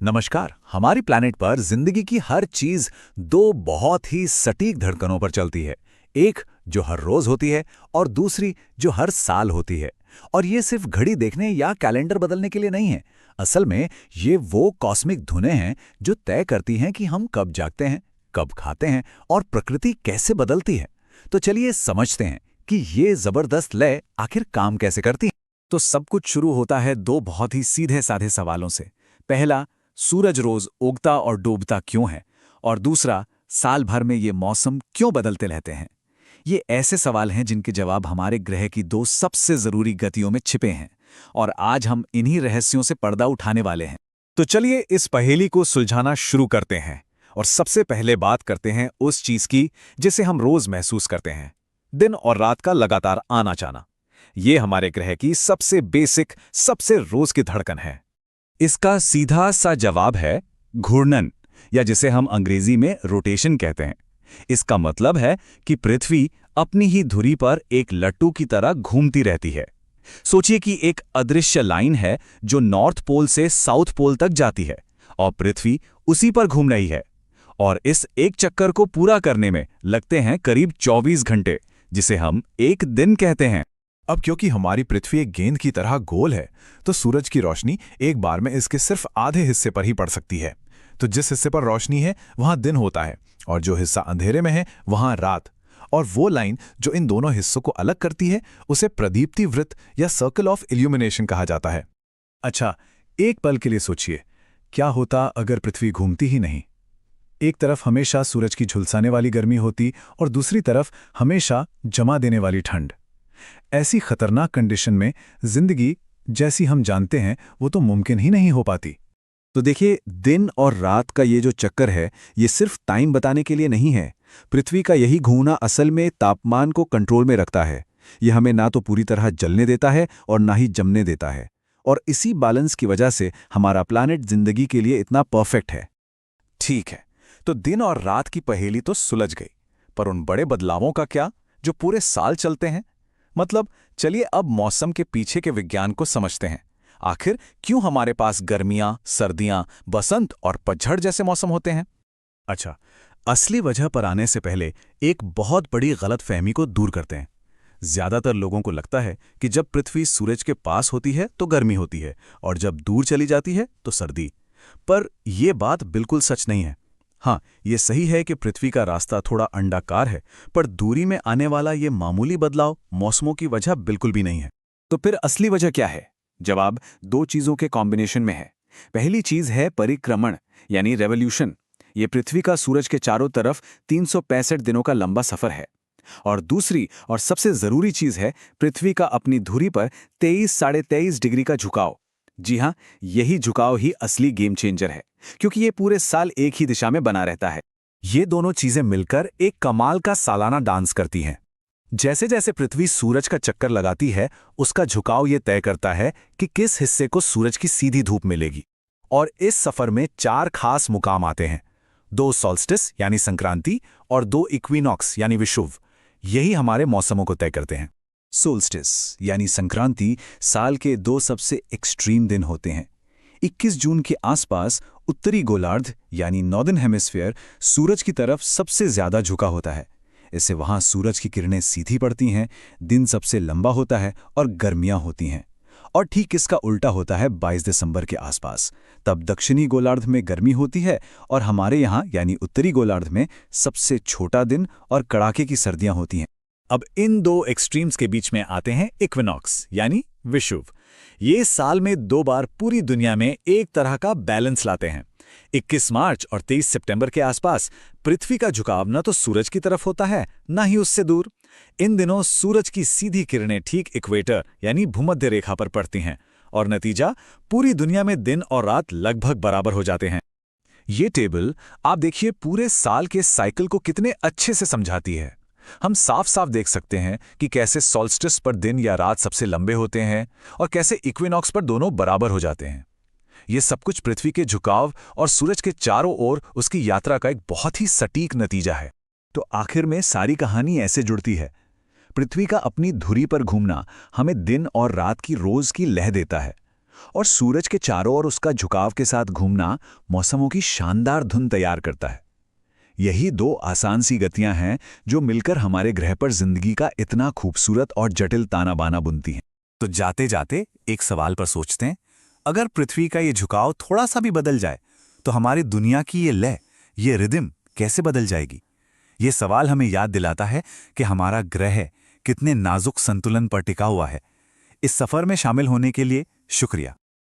नमस्कार। हमारी प्लैनेट पर जिंदगी की हर चीज दो बहुत ही सटीक धड़कनों पर चलती है। एक जो हर रोज होती है और दूसरी जो हर साल होती है। और ये सिर्फ घड़ी देखने या कैलेंडर बदलने के लिए नहीं है। असल में ये वो कॉस्मिक धुनें हैं जो तय करती हैं कि हम कब जागते हैं, कब खाते हैं और प्रकृति कैसे बदलती है। तो चलिए समझते हैं कि ये जबरदस्त लय आखिर काम कैसे करती है। तो सब कुछ शुरू होता है दो बहुत ही सीधे साधे सवालों से। पहला, सूरज रोज उगता और डूबता क्यों है? और दूसरा, साल भर में ये मौसम क्यों बदलते रहते हैं? ये ऐसे सवाल हैं जिनके जवाब हमारे ग्रह की दो सबसे जरूरी गतियों में छिपे हैं, और आज हम इन्हीं रहस्यों से पर्दा उठाने वाले हैं। तो चलिए इस पहेली को सुलझाना शुरू करते हैं और सबसे पहले बात करते हैं उस चीज की जिसे हम रोज महसूस करते हैं, दिन और रात का लगातार आना जाना। ये हमारे ग्रह की सबसे बेसिक, सबसे रोज की धड़कन है। इसका सीधा सा जवाब है घूर्णन, या जिसे हम अंग्रेजी में रोटेशन कहते हैं। इसका मतलब है कि पृथ्वी अपनी ही धुरी पर एक लट्टू की तरह घूमती रहती है। सोचिए कि एक अदृश्य लाइन है जो नॉर्थ पोल से साउथ पोल तक जाती है और पृथ्वी उसी पर घूम रही है। और इस एक चक्कर को पूरा करने में लगते हैं करीब 24 घंटे, जिसे हम एक दिन कहते हैं। अब क्योंकि हमारी पृथ्वी एक गेंद की तरह गोल है, तो सूरज की रोशनी एक बार में इसके सिर्फ आधे हिस्से पर ही पड़ सकती है। तो जिस हिस्से पर रोशनी है वहां दिन होता है और जो हिस्सा अंधेरे में है वहां रात। और वो लाइन जो इन दोनों हिस्सों को अलग करती है उसे प्रदीप्ति वृत्त या सर्कल ऑफ इल्यूमिनेशन कहा जाता है। अच्छा, एक पल के लिए सोचिए, क्या होता अगर पृथ्वी घूमती ही नहीं? एक तरफ हमेशा सूरज की झुलसाने वाली गर्मी होती और दूसरी तरफ हमेशा जमा देने वाली ठंड। ऐसी खतरनाक कंडीशन में जिंदगी जैसी हम जानते हैं वो तो मुमकिन ही नहीं हो पाती। तो देखिए, दिन और रात का ये जो चक्कर है, ये सिर्फ टाइम बताने के लिए नहीं है। पृथ्वी का यही घूमना असल में तापमान को कंट्रोल में रखता है। ये हमें ना तो पूरी तरह जलने देता है और ना ही जमने देता है। और इसी बैलेंस की वजह से हमारा प्लैनेट जिंदगी के लिए इतना परफेक्ट है। ठीक है, तो दिन और रात की पहेली तो सुलझ गई, पर उन बड़े बदलावों का क्या जो पूरे साल चलते हैं? मतलब चलिए अब मौसम के पीछे के विज्ञान को समझते हैं। आखिर क्यों हमारे पास गर्मियां, सर्दियां, बसंत और पतझड़ जैसे मौसम होते हैं? अच्छा, असली वजह पर आने से पहले एक बहुत बड़ी गलतफहमी को दूर करते हैं। ज्यादातर लोगों को लगता है कि जब पृथ्वी सूरज के पास होती है तो गर्मी होती है और जब दूर चली जाती है तो सर्दी। पर यह बात बिल्कुल सच नहीं है। हाँ, ये सही है कि पृथ्वी का रास्ता थोड़ा अंडाकार है, पर दूरी में आने वाला ये मामूली बदलाव मौसमों की वजह बिल्कुल भी नहीं है। तो फिर असली वजह क्या है? जवाब दो चीजों के कॉम्बिनेशन में है। पहली चीज है परिक्रमण, यानी रेवोल्यूशन। ये पृथ्वी का सूरज के चारों तरफ 365 दिनों का लंबा सफर है। और दूसरी और सबसे जरूरी चीज है पृथ्वी का अपनी धुरी पर 23-23.5 डिग्री का झुकाव। जी हाँ, यही झुकाव ही असली गेम चेंजर है, क्योंकि ये पूरे साल एक ही दिशा में बना रहता है। ये दोनों चीजें मिलकर एक कमाल का सालाना डांस करती हैं। जैसे जैसे पृथ्वी सूरज का चक्कर लगाती है, उसका झुकाव ये तय करता है कि किस हिस्से को सूरज की सीधी धूप मिलेगी। और इस सफर में 4 खास मुकाम आते हैं: 2 सॉल्स्टिस यानी संक्रांति और 2 इक्विनॉक्स यानी विषुव। यही हमारे मौसमों को तय करते हैं। सोल्स्टिस यानी संक्रांति साल के 2 सबसे एक्सट्रीम दिन होते हैं। 21 जून के आसपास उत्तरी गोलार्ध यानी नॉर्दर्न हेमिस्फीयर सूरज की तरफ सबसे ज्यादा झुका होता है। इससे वहां सूरज की किरणें सीधी पड़ती हैं, दिन सबसे लंबा होता है और गर्मियां होती हैं। और ठीक इसका उल्टा होता है 22 दिसंबर के आसपास। तब दक्षिणी गोलार्ध में गर्मी होती है और हमारे यहाँ यानी उत्तरी गोलार्ध में सबसे छोटा दिन और कड़ाके की सर्दियां होती हैं। अब इन दो एक्सट्रीम्स के बीच में आते हैं इक्विनॉक्स यानी विषुव। ये साल में 2 बार पूरी दुनिया में एक तरह का बैलेंस लाते हैं। 21 मार्च और 23 सितंबर के आसपास पृथ्वी का झुकाव न तो सूरज की तरफ होता है, न ही उससे दूर। इन दिनों सूरज की सीधी किरणें ठीक इक्वेटर यानी भूमध्य रेखा पर पड़ती हैं और नतीजा पूरी दुनिया में दिन और रात लगभग बराबर हो जाते हैं। ये टेबल आप देखिए पूरे साल के साइकिल को कितने अच्छे से समझाती है। हम साफ साफ देख सकते हैं कि कैसे सॉल्स्टिस पर दिन या रात सबसे लंबे होते हैं और कैसे इक्विनॉक्स पर दोनों बराबर हो जाते हैं। ये सब कुछ पृथ्वी के झुकाव और सूरज के चारों ओर उसकी यात्रा का एक बहुत ही सटीक नतीजा है। तो आखिर में सारी कहानी ऐसे जुड़ती है। पृथ्वी का अपनी धुरी पर घूमना हमें दिन और रात की रोज की लय देता है और सूरज के चारों ओर उसका झुकाव के साथ घूमना मौसमों की शानदार धुन तैयार करता है। यही दो आसान सी गतियां हैं जो मिलकर हमारे ग्रह पर जिंदगी का इतना खूबसूरत और जटिल ताना बाना बुनती हैं। तो जाते जाते एक सवाल पर सोचते हैं, अगर पृथ्वी का ये झुकाव थोड़ा सा भी बदल जाए तो हमारी दुनिया की ये लय, ये रिदम कैसे बदल जाएगी? ये सवाल हमें याद दिलाता है कि हमारा ग्रह कितने नाजुक संतुलन पर टिका हुआ है। इस सफर में शामिल होने के लिए शुक्रिया।